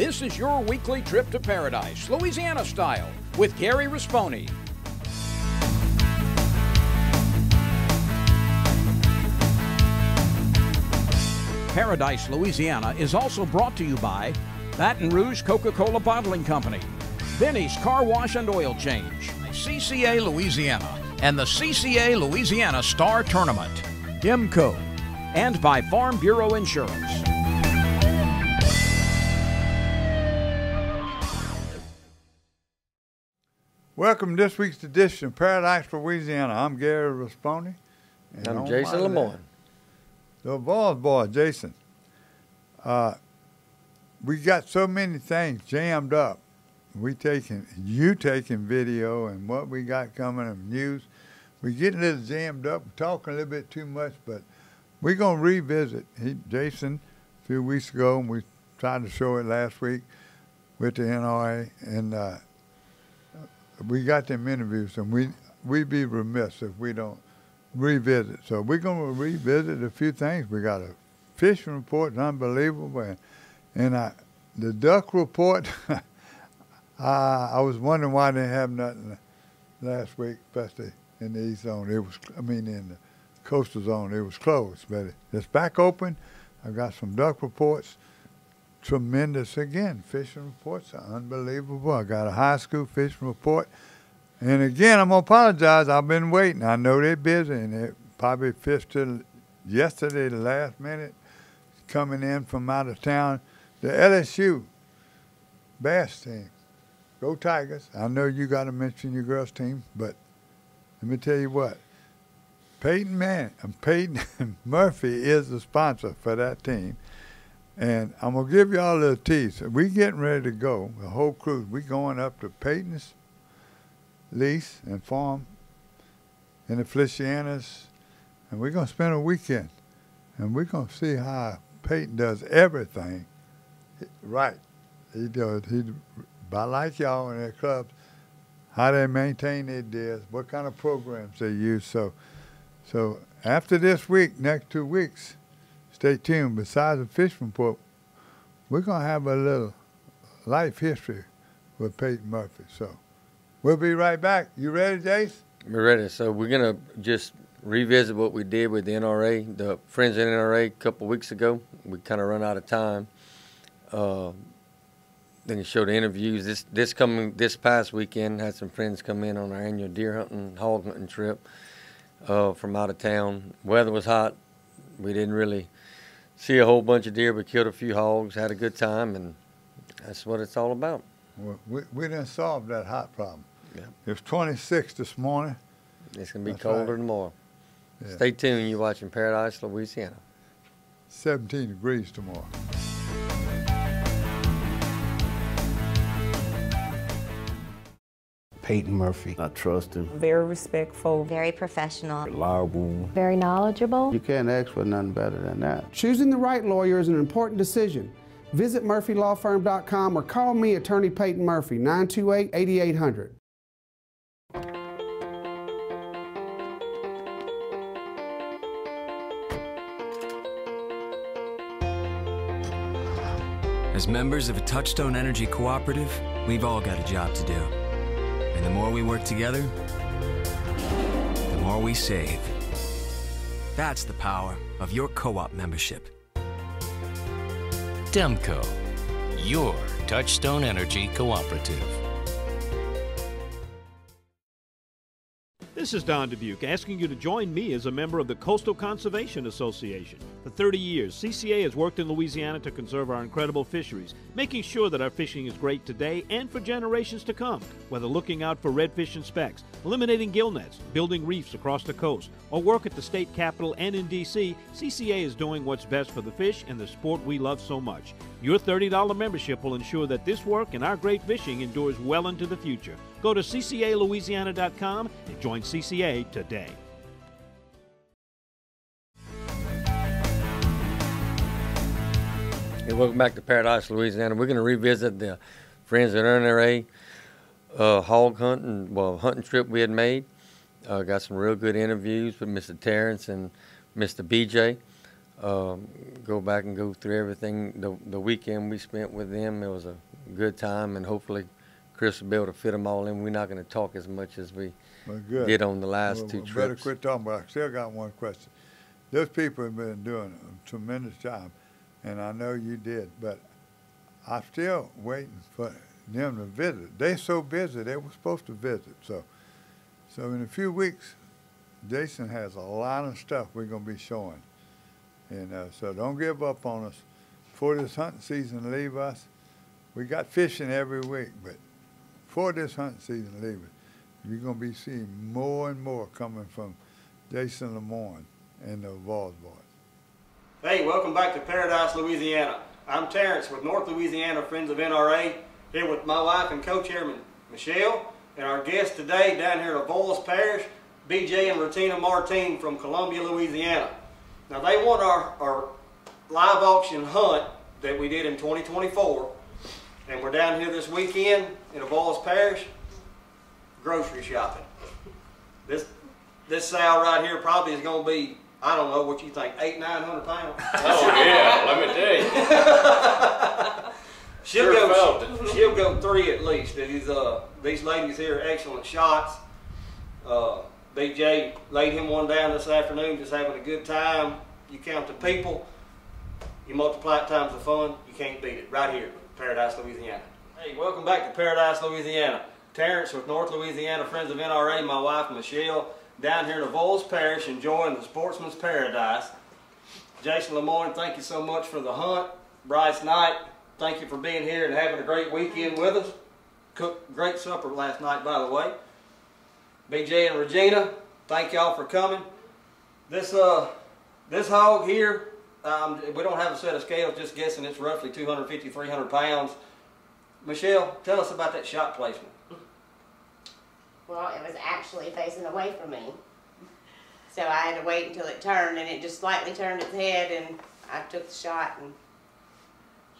This is your weekly trip to paradise, Louisiana style, with Gary Risponi. Paradise, Louisiana is also brought to you by Baton Rouge Coca-Cola Bottling Company, Benny's Car Wash and Oil Change, CCA Louisiana, and the CCA Louisiana Star Tournament, IMCO, and by Farm Bureau Insurance. Welcome to this week's edition of Paradise, Louisiana. I'm Gary Risponi. And I'm Jason Lemoyne. The boy, Jason. We got so many things jammed up. You taking video and what we got coming in news. We getting a little jammed up, talking a little bit too much, but we're going to revisit. Jason, a few weeks ago, and we tried to show it last week with the NRA, and we got them interviews, and we'd be remiss if we don't revisit. So we're going to revisit a few things. We got a fishing report, unbelievable, and the duck report. I was wondering why they didn't have nothing last week, especially in the east zone. In the coastal zone, it was closed, but it's back open. I've got some duck reports. Tremendous again. Fishing reports are unbelievable. I got a high school fishing report. And again, I'm going to apologize. I've been waiting. I know they're busy, and they probably fished till yesterday, the last minute, coming in from out of town. The LSU bass team. Go Tigers. I know you got to mention your girls' team, but let me tell you what. Peyton Murphy is the sponsor for that team. And I'm going to give you all a little tease. We're getting ready to go, the whole crew. We're going up to Peyton's lease and farm in the Felicianas, and we're going to spend a weekend. And we're going to see how Peyton does everything right. He does. About like y'all in their clubs, how they maintain their deals, what kind of programs they use. So after this week, next 2 weeks, stay tuned. Besides the fishing report, we're going to have a little life history with Peyton Murphy. So we'll be right back. You ready, Jace? We're ready. So we're going to just revisit what we did with the NRA, the Friends of the NRA a couple of weeks ago. We kind of run out of time. Then you show the interviews. This past weekend, had some friends come in on our annual deer hunting, hog hunting trip from out of town. Weather was hot. We didn't really see a whole bunch of deer, but killed a few hogs, had a good time, and that's what it's all about. Well, we didn't solve that hot problem. Yeah. It was 26 this morning. It's going to be colder tomorrow. Yeah. Stay tuned. You're watching Paradise, Louisiana. 17 degrees tomorrow. Peyton Murphy. I trust him. Very respectful. Very professional. Reliable. Very knowledgeable. You can't ask for nothing better than that. Choosing the right lawyer is an important decision. Visit murphylawfirm.com or call me, Attorney Peyton Murphy, 928-8800. As members of a Touchstone Energy Cooperative, we've all got a job to do. And the more we work together, the more we save. That's the power of your co-op membership. Demco, your Touchstone Energy Cooperative. This is Don Dubuque asking you to join me as a member of the Coastal Conservation Association. For 30 years, CCA has worked in Louisiana to conserve our incredible fisheries, making sure that our fishing is great today and for generations to come. Whether looking out for redfish and specks, eliminating gill nets, building reefs across the coast, or work at the state capitol and in D.C., CCA is doing what's best for the fish and the sport we love so much. Your $30 membership will ensure that this work and our great fishing endures well into the future. Go to ccalouisiana.com and join CCA today. Hey, welcome back to Paradise, Louisiana. We're going to revisit the Friends of the NRA hog hunting trip we had made. Got some real good interviews with Mr. Terrence and Mr. BJ. go back and go through everything. The weekend we spent with them, it was a good time, and hopefully Chris will be able to fit them all in. We're not going to talk as much as we did on the last two trips. Better quit talking, but I still got one question. Those people have been doing a tremendous job, and I know you did, but I'm still waiting for them to visit. They're so busy, they were supposed to visit. So in a few weeks, Jason has a lot of stuff we're going to be showing. And so don't give up on us. Before this hunting season leave us, we got fishing every week, but before this hunting season leave us, you're going to be seeing more and more coming from Jason Lemoyne and the Vols boys. Hey, welcome back to Paradise, Louisiana. I'm Terrence with North Louisiana Friends of NRA, here with my wife and co-chairman, Michelle, and our guest today down here in Vols Parish, BJ and Retina Martin from Columbia, Louisiana. Now they won our live auction hunt that we did in 2024, and we're down here this weekend in Vols Parish grocery shopping. This sow right here probably is going to be, I don't know what you think, 800-900 pounds. Oh yeah, let me tell you. She'll go 3 at least. These ladies here are excellent shots. BJ laid him one down this afternoon, just having a good time. You count the people, you multiply it times the fun, you can't beat it. Right here, Paradise, Louisiana. Hey, welcome back to Paradise, Louisiana. Terrence with North Louisiana Friends of NRA, my wife Michelle, down here in Vols Parish enjoying the sportsman's paradise. Jason Lemoyne, thank you so much for the hunt. Bryce Knight, thank you for being here and having a great weekend with us. Cooked great supper last night, by the way. BJ and Regina, thank y'all for coming. This hog here, we don't have a set of scales, just guessing it's roughly 250, 300 pounds. Michelle, tell us about that shot placement. Well, it was actually facing away from me. So I had to wait until it turned, and it just slightly turned its head, and I took the shot and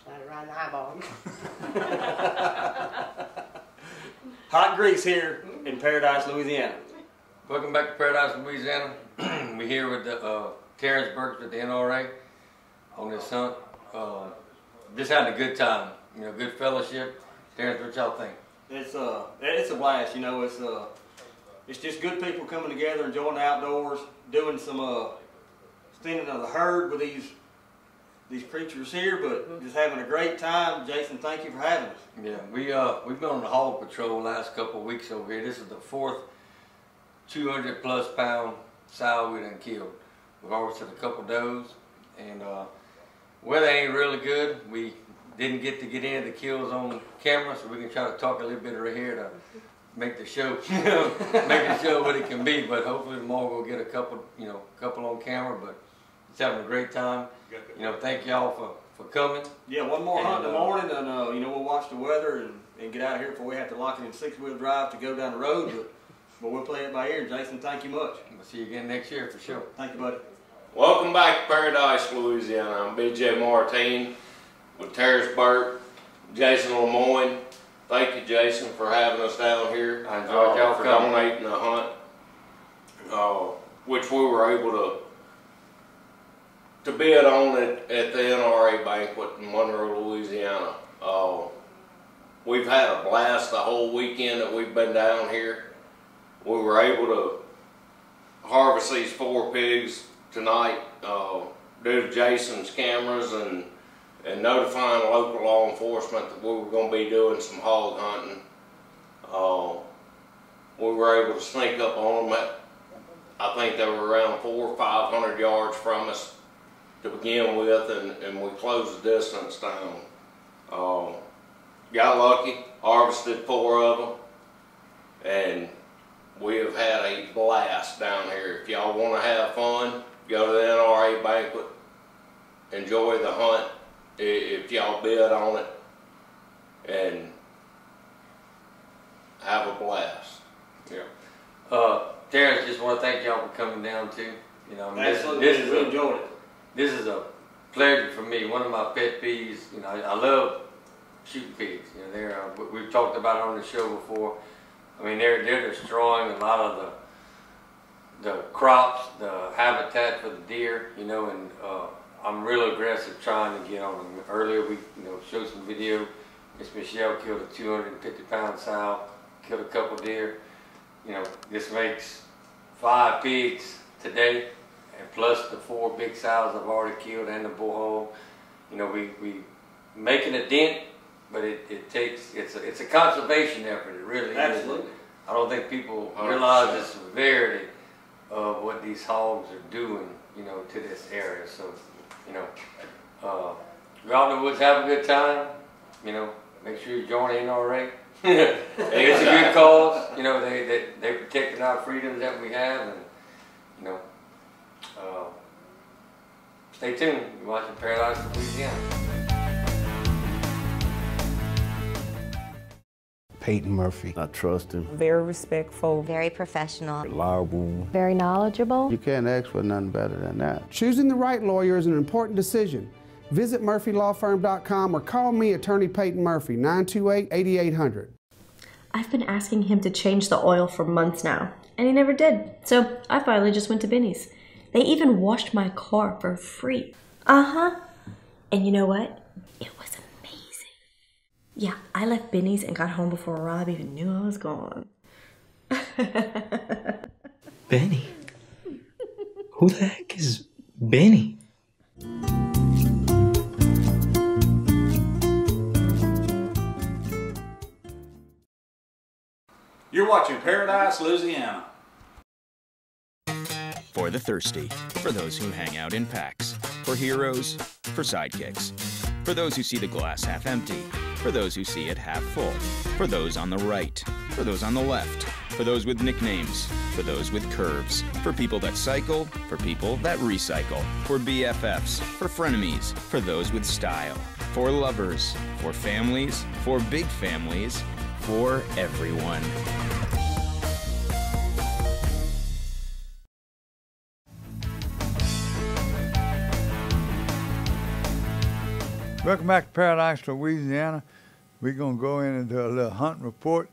shot it right in the eyeball. Hot grease here in Paradise, Louisiana. Welcome back to Paradise, Louisiana. We're here with Terrence Burks with the NRA on this hunt. Just having a good time, you know, good fellowship. Terrence, what y'all think? It's a blast, you know. It's just good people coming together, enjoying the outdoors, doing some standing of the herd with these creatures here, but just having a great time. Jason, thank you for having us. Yeah, we've been on the hog patrol the last couple of weeks over here. This is the 4th 200+ pound sow we done killed. We've harvested a couple does, and weather ain't really good. We didn't get into the kills on camera, so we can try to talk a little bit right here to make the show, make the show what it can be. But hopefully tomorrow we'll get a couple on camera. But it's having a great time. You know, thank y'all for coming. Yeah, one more hunt in the morning, and you know, we'll watch the weather and get out of here before we have to lock it in 6-wheel drive to go down the road. But we'll play it by ear. Jason, thank you much. We'll see you again next year for sure. Thank you, buddy. Welcome back to Paradise, Louisiana. I'm BJ Martin with Terrence Burke, Jason Lemoyne. Thank you, Jason, for having us down here. I enjoyed y'all for coming. donating the hunt, which we were able to bid on at the NRA banquet in Monroe, Louisiana. We've had a blast the whole weekend that we've been down here. We were able to harvest these 4 pigs tonight due to Jason's cameras and notifying local law enforcement that we were going to be doing some hog hunting. We were able to sneak up on them. I think they were around 400 or 500 yards from us to begin with, and we closed the distance down. Got lucky, harvested 4 of them, and we have had a blast down here. If y'all want to have fun, go to the NRA banquet, enjoy the hunt if y'all bid on it, and have a blast. Yeah. Terrence, just want to thank y'all for coming down too. You know, Absolutely, we enjoyed it. This is a pleasure for me. One of my pet peeves. You know, I love shooting pigs. You know, we've talked about it on the show before. I mean, they're destroying a lot of the crops, the habitat for the deer. You know, and I'm real aggressive trying to get on them. Earlier we showed some video. Miss Michelle killed a 250-pound sow, killed a couple deer. This makes 5 pigs today, and plus the 4 big sows I've already killed and the bull hog. We making a dent, but it's a conservation effort. It really Absolutely. is. I don't think people realize the severity of what these hogs are doing, to this area. So, go out in the woods, have a good time. Make sure you join the NRA. It's a good cause. They protecting our freedoms that we have, and stay tuned. You're watching Paradise, Louisiana. Peyton Murphy. I trust him. Very respectful. Very professional. Reliable. Very knowledgeable. You can't ask for nothing better than that. Choosing the right lawyer is an important decision. Visit murphylawfirm.com or call me, Attorney Peyton Murphy, 928-8800. I've been asking him to change the oil for months now, and he never did. So I finally just went to Benny's. They even washed my car for free. And you know what? It was amazing. Yeah, I left Benny's and got home before Rob even knew I was gone. Benny? Who the heck is Benny? You're watching Paradise, Louisiana. For the thirsty, for those who hang out in packs, for heroes, for sidekicks, for those who see the glass half empty, for those who see it half full, for those on the right, for those on the left, for those with nicknames, for those with curves, for people that cycle, for people that recycle, for BFFs, for frenemies, for those with style, for lovers, for families, for big families, for everyone. Welcome back to Paradise, Louisiana. We're going to go in and do a little hunting report.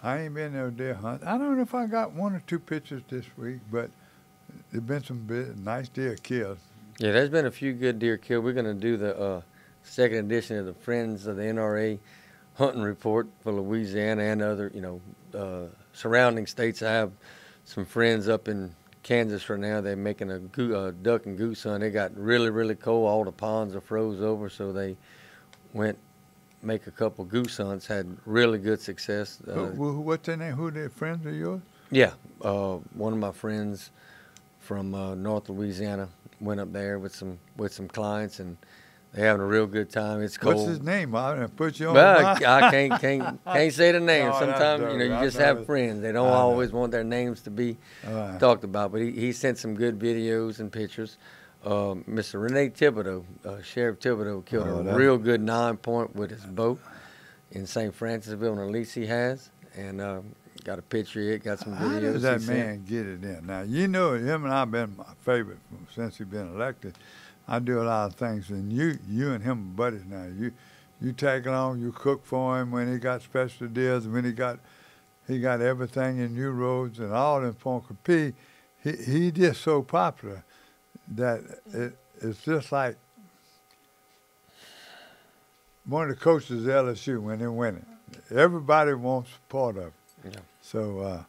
I ain't been no deer hunt. I don't know if I got 1 or 2 pictures this week, but there's been some nice deer killed. Yeah, there's been a few good deer killed. We're going to do the second edition of the Friends of the NRA hunting report for Louisiana and other, surrounding states. I have some friends up in Kansas right now. They're making a duck and goose hunt. It got really, really cold. All the ponds are froze over, so they went make a couple goose hunts. Had really good success. What's their name? Who their friends of yours? Yeah, one of my friends from North Louisiana went up there with some clients, and they're having a real good time. It's cold. What's his name? I put you on. Well, I can't say the name. No, sometimes you just have friends. They don't always want their names to be talked about. But he sent some good videos and pictures. Mr. Rene Thibodeau, Sheriff Thibodeau, killed a real good 9-point with his bow in St. Francisville, and a lease he has, and got a picture of it, got some videos. How does that man get it in? Now, him and I have been my favorite since he's been elected. I do a lot of things, and you and him are buddies now. You tag along, you cook for him when he got special deals, when he got everything in new roads and all in Ponca P. He just so popular that it's just like one of the coaches at LSU when they're winning. Everybody wants part of it. Yeah. So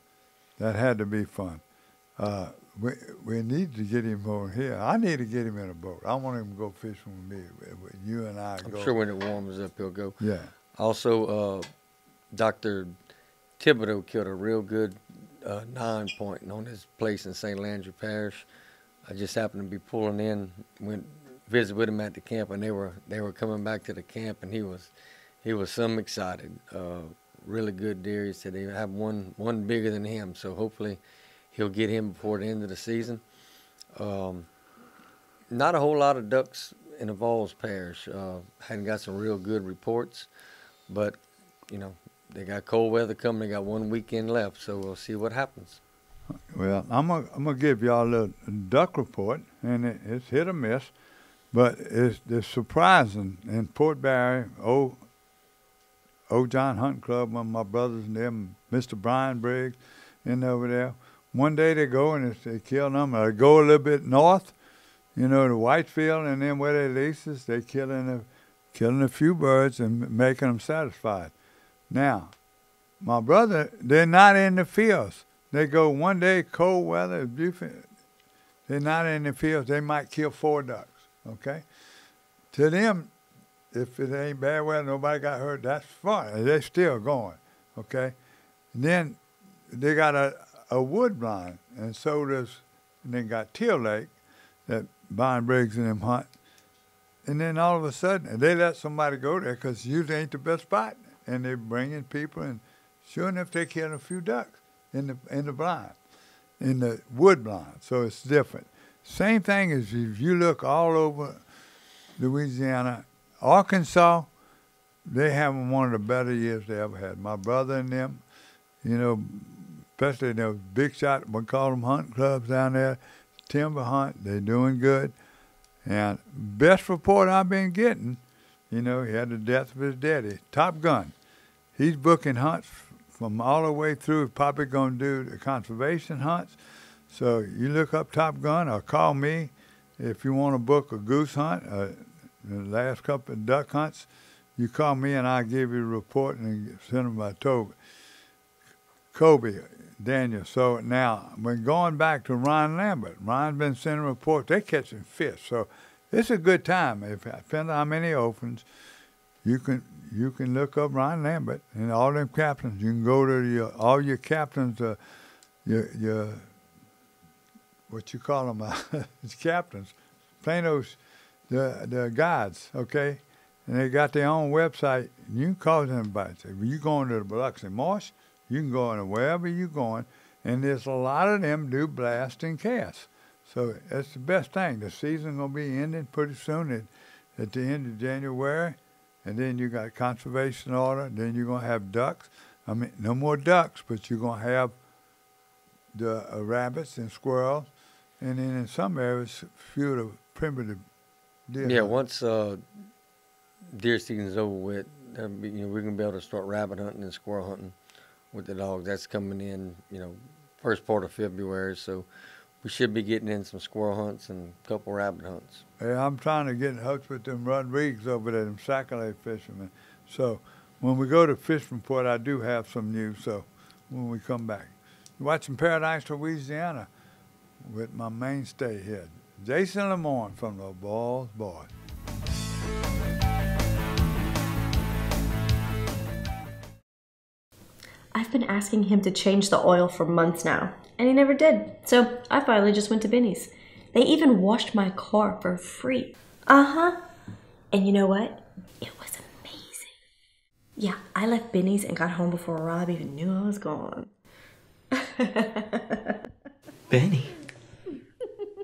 that had to be fun. We need to get him over here. I need to get him in a boat. I want him to go fishing with me. You and I go. I'm sure when it warms up, he'll go. Yeah. Also, Dr. Thibodeau killed a real good 9-point on his place in St. Landry Parish. I just happened to be pulling in, went visit with him at the camp, and they were coming back to the camp, and he was some excited. Really good deer. He said they have one bigger than him, so hopefully he'll get him before the end of the season. Not a whole lot of ducks in the Vols Parish. Hadn't got some real good reports, but they got cold weather coming. They got 1 weekend left, so we'll see what happens. Well, I'm gonna give y'all a little duck report, and it's hit or miss, but it's surprising. In Port Barry, old John Hunting Club, one of my brothers and them, Mr. Brian Briggs, in over there. One day they go and they kill them. They go a little bit north, You know, the Whitefield and then where they leases, they killing a few birds and making them satisfied. Now, my brother, they're not in the fields. They go one day, cold weather, beautiful. They're not in the fields. They might kill 4 ducks, okay? To them, if it ain't bad weather, nobody got hurt, that's fine. They're still going, okay? And then they got a wood blind, and so does, and they got Teal Lake that Brian Briggs and them hunt. And then all of a sudden, they let somebody go there because usually ain't the best spot. And they're bringing people, and sure enough, they killed a few ducks in the blind, in the wood blind. So it's different. Same thing as if you look all over Louisiana, Arkansas, they having one of the better years they ever had. My brother and them, you know, especially those big shot, we call them hunting clubs down there, timber hunt, they're doing good. And best report I've been getting, you know, he had the death of his daddy, Top Gun. He's booking hunts from all the way through. Probably going to do the conservation hunts. So you look up Top Gun or call me if you want to book a goose hunt, the last couple of duck hunts. You call me and I'll give you a report and send them by Kobe, Daniel. So now, when going back to Ron Lambert, Ron's been sending reports. They're catching fish. So it's a good time. If depending on how many opens, you can look up Ron Lambert and all them captains. You can go to all your captains, your what you call them, captains, Plano's, the guides, okay? And they got their own website. You can call them by it. Say, well, you going to the Biloxi Marsh, you can go in wherever you're going, and there's a lot of them do blast and cast. So that's the best thing. The season's going to be ending pretty soon at the end of January. And then you got conservation order. Then you're going to have ducks. I mean, no more ducks, but you're going to have the rabbits and squirrels. And then in some areas, a few of the primitive deer. Yeah, once deer season's over with, we're going to be able to start rabbit hunting and squirrel hunting with the dogs. That's coming in, first part of February. So we should be getting in some squirrel hunts and a couple rabbit hunts. Hey, I'm trying to get in touch with them Rodriguez over there, them Sac-A-Lait fishermen. So when we go to Fish Report, I do have some news. So when we come back, you're watching Paradise, Louisiana, with my mainstay here, Jason Lamorne from the Balls Boys. I've been asking him to change the oil for months now, and he never did. So I finally just went to Benny's. They even washed my car for free. Uh-huh. And you know what? It was amazing. Yeah, I left Benny's and got home before Rob even knew I was gone. Benny?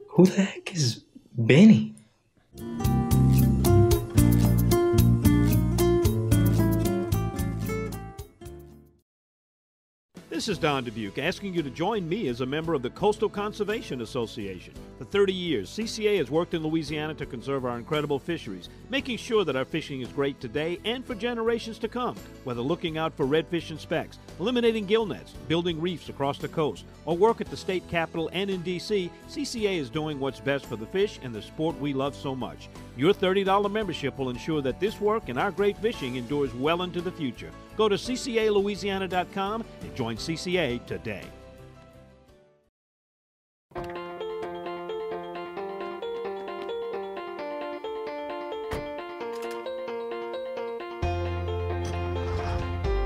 Who the heck is Benny? This is Don Dubuque asking you to join me as a member of the Coastal Conservation Association. For 30 years, CCA has worked in Louisiana to conserve our incredible fisheries, making sure that our fishing is great today and for generations to come. Whether looking out for redfish and specks, eliminating gill nets, building reefs across the coast, or work at the state capitol and in D.C., CCA is doing what's best for the fish and the sport we love so much. Your $30 membership will ensure that this work and our great fishing endures well into the future. Go to ccalouisiana.com and join CCA today.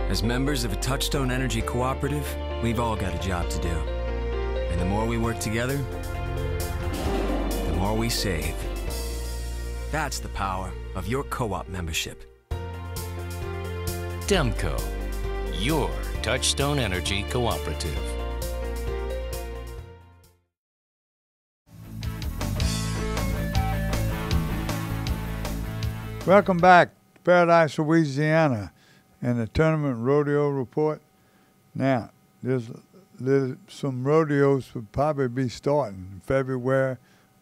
As members of a Touchstone Energy Cooperative, we've all got a job to do. And the more we work together, the more we save. That's the power of your co-op membership. Demco, your Touchstone Energy Cooperative. Welcome back to Paradise, Louisiana, and the Tournament Rodeo Report. Now, there's some rodeos will probably be starting in February,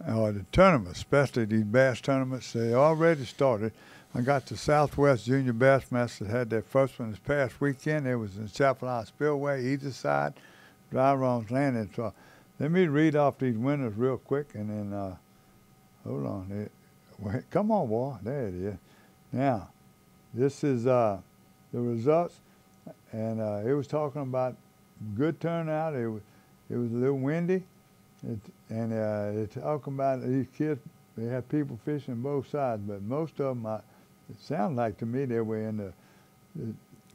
or the tournament, especially these bass tournaments. They already started. I got the Southwest Junior Bassmasters had their first one this past weekend. It was in Chapel House Spillway, either side, Dry Runs Landing. So let me read off these winners real quick, and then hold on. Come on, boy. There it is. Now, this is the results, and it was talking about good turnout. It was a little windy, and it's talking about these kids. They have people fishing both sides, but most of them, it sounds like to me, they were in the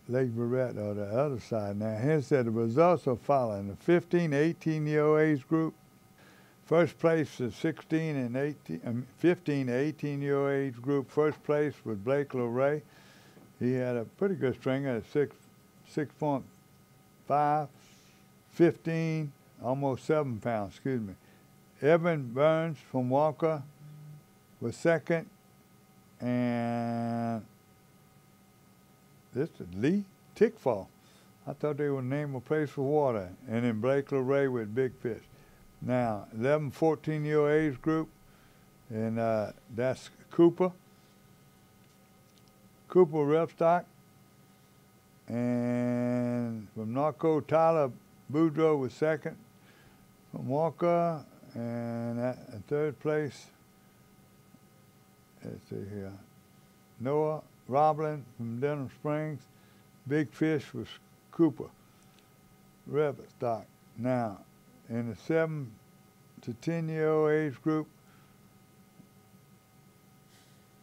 Lake Barrett or the other side. Now, here said the results are following: the 15 to 18-year-old age group. First place is 15 to 18-year-old age group. First place was Blake LeRae. He had a pretty good stringer at 6.5, 15, almost 7 pounds, excuse me. Evan Burns from Walker was second, and this is Lee Tickfall. I thought they would name a place for water. And then Blake LeRae with big fish. Now, 11, 14-year-old age group, and that's Cooper Repstock. And from Norco, Tyler Boudreaux was second. From Walker, and at third place, let's see here, Noah Roblin from Denham Springs. Big fish was Cooper Repstock. Now, in the 7 to 10-year-old age group,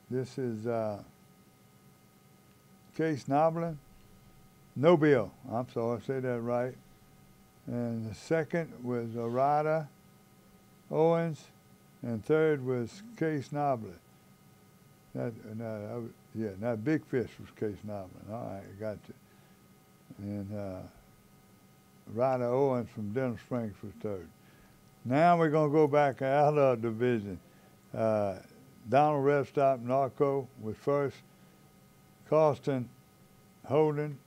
this is Case Noblin. Nobile, I'm sorry, I said that right. And the second was Arada Owens, and third was Case Noblin. That big fish was Case Noblin. All right, got you. And Ryder Owens from Denham Springs was third. Now we're going to go back out of division. Donald Redstop Narco was first. Carlston Holden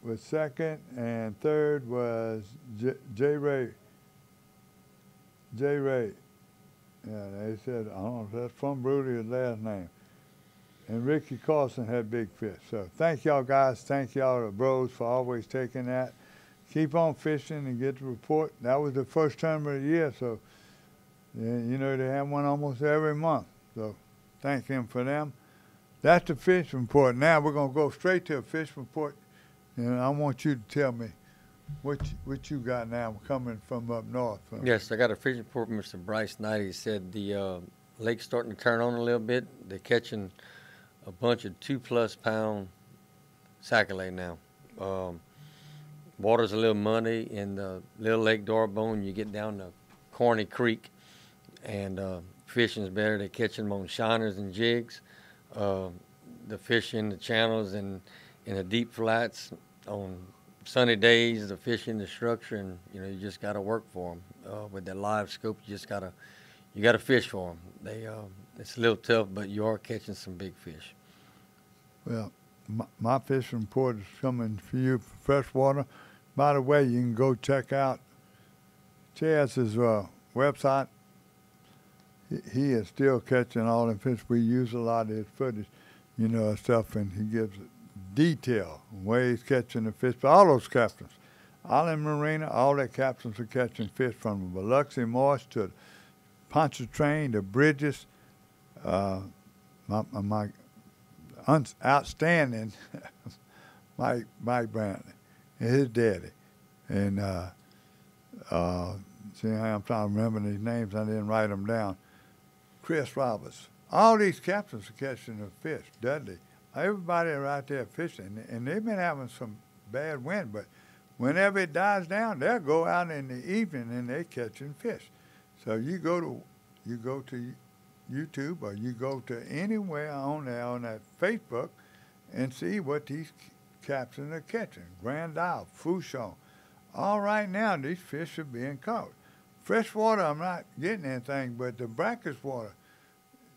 was second, and third was J. Ray. Yeah, they said, I don't know if that's from Brody, his last name. And Ricky Carlson had big fish. So thank y'all guys. Thank y'all the bros for always taking that. Keep on fishing and get the report. That was the first tournament of the year, so you know they have one almost every month. So thank him for them. That's the fish report. Now we're going to go straight to a fish report. And I want you to tell me what you got now coming from up north. Yes, I got a fish report from Mr. Bryce Knight. He said the lake's starting to turn on a little bit. They're catching a bunch of 2+ pound sac-a-lait now. Water's a little muddy in the Little Lake Darbone. You get down to Corny Creek, and fishing's better. They're catching them on shiners and jigs. The fish in the channels and in the deep flats on sunny days, the fish in the structure, and you know you just got to work for them with that live scope. You got to fish for them. It's a little tough, but you are catching some big fish. Well, my fishing report is coming for you for freshwater. By the way, you can go check out Chaz's website. He is still catching all the fish. We use a lot of his footage, you know, stuff, and he gives detail where he's catching the fish. But all those captains, Island Marina, all their captains are catching fish from the Biloxi Marsh to Pontchartrain, the Bridges. My outstanding Mike Brantley and his daddy. And see, I'm trying to remember these names. I didn't write them down. Chris Roberts. All these captains are catching the fish, Dudley. Everybody are out there fishing, and they've been having some bad wind, but whenever it dies down, they'll go out in the evening and they're catching fish. So you go to YouTube or you go to anywhere on there on that Facebook and see what these captains are catching. Grand Isle, Fouchon. All right now, these fish are being caught. Freshwater, I'm not getting anything, but the brackish water,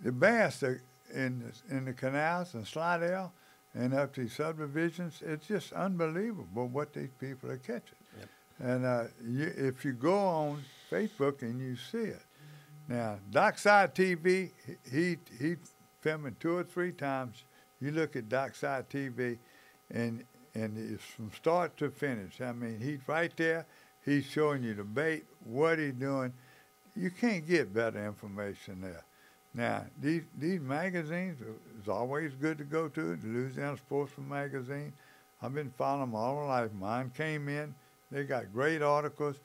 the bass are in the canals and Slidell and up to subdivisions, it's just unbelievable what these people are catching. Yep. And if you go on Facebook and you see it. Now, Dockside TV, he filming 2 or 3 times. You look at Dockside TV, and it's from start to finish. I mean, he's right there. He's showing you the bait, what he's doing. you can't get better information there. Now, these magazines, it's always good to go to it. The Louisiana Sportsman magazine. I've been following them all my life. Mine came in. They got great articles.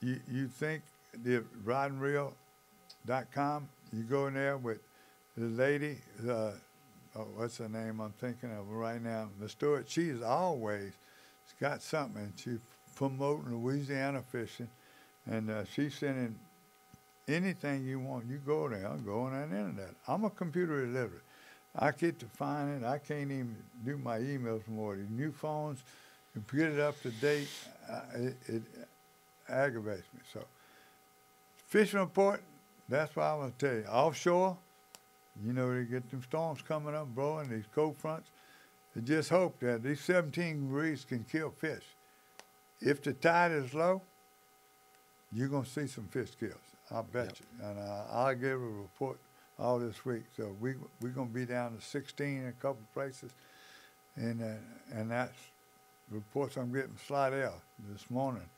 You think the ridingreel.com, you go in there with the lady, what's her name I'm thinking of right now, the Stewart. She's always got something. She's promoting Louisiana fishing, and she's sending anything you want. You go there, go on the internet. I'm a computer illiterate. I get to find it. I can't even do my emails more. These new phones, you get it up to date, it aggravates me. So, fishing report, that's what I'm going to tell you. Offshore, you know, they get them storms coming up, blowing these cold fronts. They just hope that these 17 degrees can kill fish. If the tide is low, you're going to see some fish kills. I bet you. And I'll give a report all this week. So we're going to be down to 16 in a couple places. And that's reports I'm getting Slidell this morning.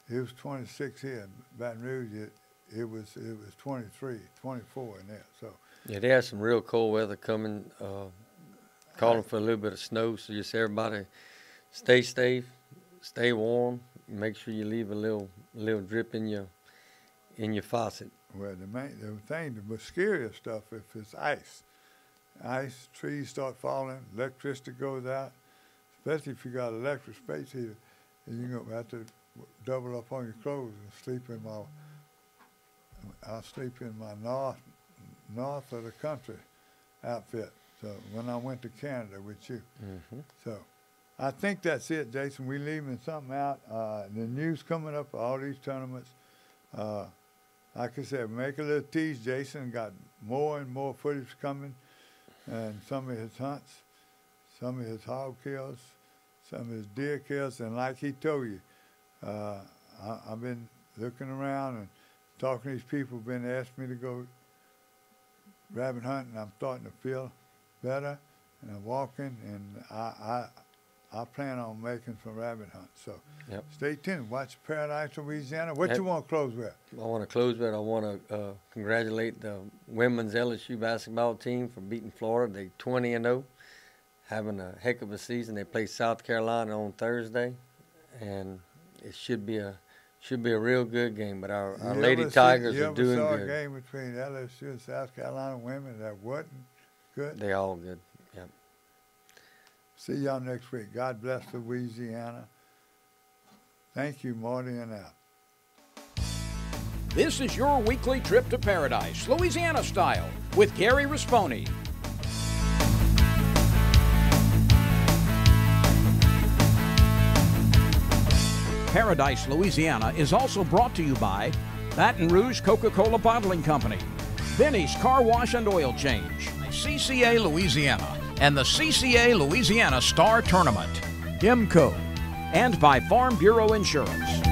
It was 26 here in Baton Rouge. It was 23, 24 in there. So yeah, they have some real cold weather coming. Calling for a little bit of snow. So just everybody stay safe, stay warm. Make sure you leave a little drip in your faucet. Well, the scariest stuff if it's ice, trees start falling, electricity goes out, especially if you got electric space heater, and you're gonna have to double up on your clothes and sleep in I'll sleep in my north of the country outfit. So when I went to Canada with you. Mm-hmm. So I think that's it, Jason. We leaving something out. The news coming up, all these tournaments. Like I said, make a little tease. Jason got more and more footage coming, and some of his hunts, some of his hog kills, some of his deer kills, and like he told you, I've been looking around and talking to these people, been asking me to go rabbit hunting. I'm starting to feel better, and I'm walking, and I plan on making some rabbit hunts. So stay tuned. Watch Paradise, Louisiana. What you want to close with? I want to close with, I want to congratulate the women's LSU basketball team for beating Florida. They're 20-0, having a heck of a season. They play South Carolina on Thursday, and it should be a real good game. But our Lady Tigers are doing good. You ever saw a game between LSU and South Carolina women that wasn't good? They all good. Yep. See y'all next week. God bless Louisiana. Thank you, Marty, and out. This is your weekly trip to paradise, Louisiana style, with Gary Risponi. Paradise, Louisiana is also brought to you by Baton Rouge Coca-Cola Bottling Company, Benny's Car Wash and Oil Change, CCA Louisiana, and the CCA Louisiana Star Tournament, IMCO, and by Farm Bureau Insurance.